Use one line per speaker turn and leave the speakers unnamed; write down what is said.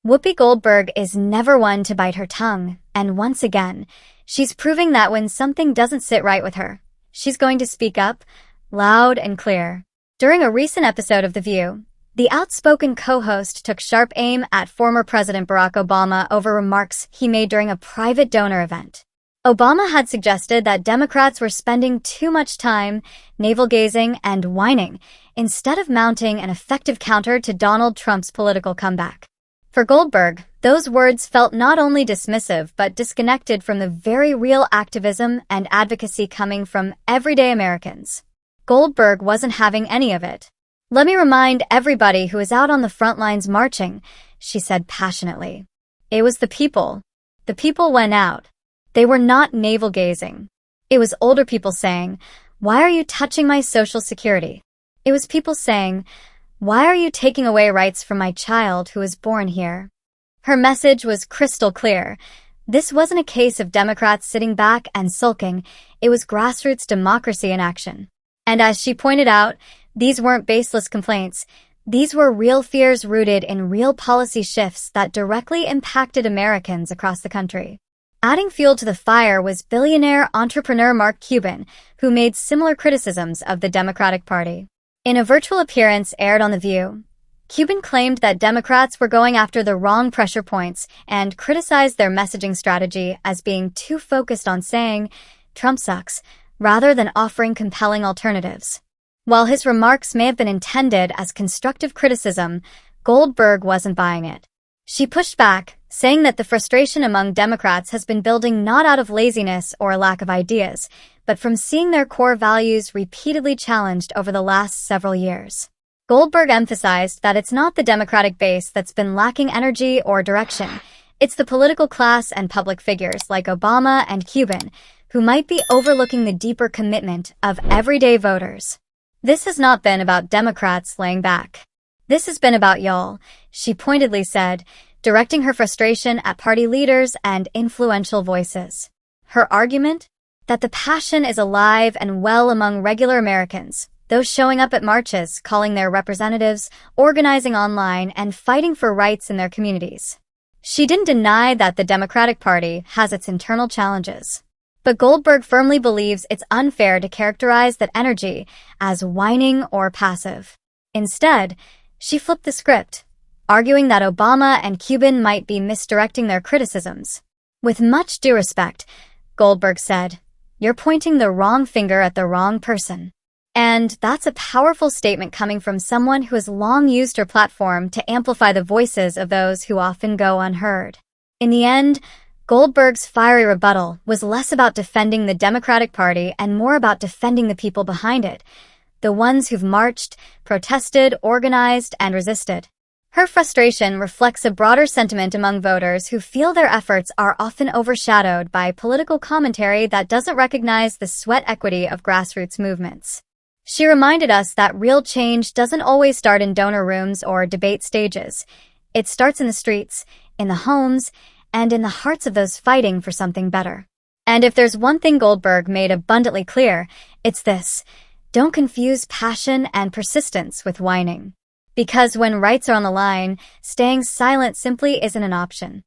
Whoopi Goldberg is never one to bite her tongue, and once again, she's proving that when something doesn't sit right with her, she's going to speak up, loud and clear. During a recent episode of The View, the outspoken co-host took sharp aim at former President Barack Obama over remarks he made during a private donor event. Obama had suggested that Democrats were spending too much time navel-gazing and whining instead of mounting an effective counter to Donald Trump's political comeback. For Goldberg, those words felt not only dismissive but disconnected from the very real activism and advocacy coming from everyday Americans. Goldberg wasn't having any of it. "Let me remind everybody who is out on the front lines marching," she said passionately. "It was the people. The people went out. They were not navel-gazing. It was older people saying, 'Why are you touching my Social Security?' It was people saying, 'Why are you taking away rights from my child who was born here?'" Her message was crystal clear. This wasn't a case of Democrats sitting back and sulking. It was grassroots democracy in action. And as she pointed out, these weren't baseless complaints. These were real fears rooted in real policy shifts that directly impacted Americans across the country. Adding fuel to the fire was billionaire entrepreneur Mark Cuban, who made similar criticisms of the Democratic Party. In a virtual appearance aired on The View, Cuban claimed that Democrats were going after the wrong pressure points and criticized their messaging strategy as being too focused on saying, "Trump sucks," rather than offering compelling alternatives. While his remarks may have been intended as constructive criticism, Goldberg wasn't buying it. She pushed back, saying that the frustration among Democrats has been building not out of laziness or a lack of ideas, but from seeing their core values repeatedly challenged over the last several years. Goldberg emphasized that it's not the Democratic base that's been lacking energy or direction. It's the political class and public figures like Obama and Cuban who might be overlooking the deeper commitment of everyday voters. "This has not been about Democrats laying back. This has been about y'all," she pointedly said, directing her frustration at party leaders and influential voices. Her argument? That the passion is alive and well among regular Americans, those showing up at marches, calling their representatives, organizing online, and fighting for rights in their communities. She didn't deny that the Democratic Party has its internal challenges. But Goldberg firmly believes it's unfair to characterize that energy as whining or passive. Instead, she flipped the script, arguing that Obama and Cuban might be misdirecting their criticisms. "With much due respect," Goldberg said, "you're pointing the wrong finger at the wrong person." And that's a powerful statement coming from someone who has long used her platform to amplify the voices of those who often go unheard. In the end, Goldberg's fiery rebuttal was less about defending the Democratic Party and more about defending the people behind it, the ones who've marched, protested, organized, and resisted. Her frustration reflects a broader sentiment among voters who feel their efforts are often overshadowed by political commentary that doesn't recognize the sweat equity of grassroots movements. She reminded us that real change doesn't always start in donor rooms or debate stages. It starts in the streets, in the homes, and in the hearts of those fighting for something better. And if there's one thing Goldberg made abundantly clear, it's this: don't confuse passion and persistence with whining. Because when rights are on the line, staying silent simply isn't an option.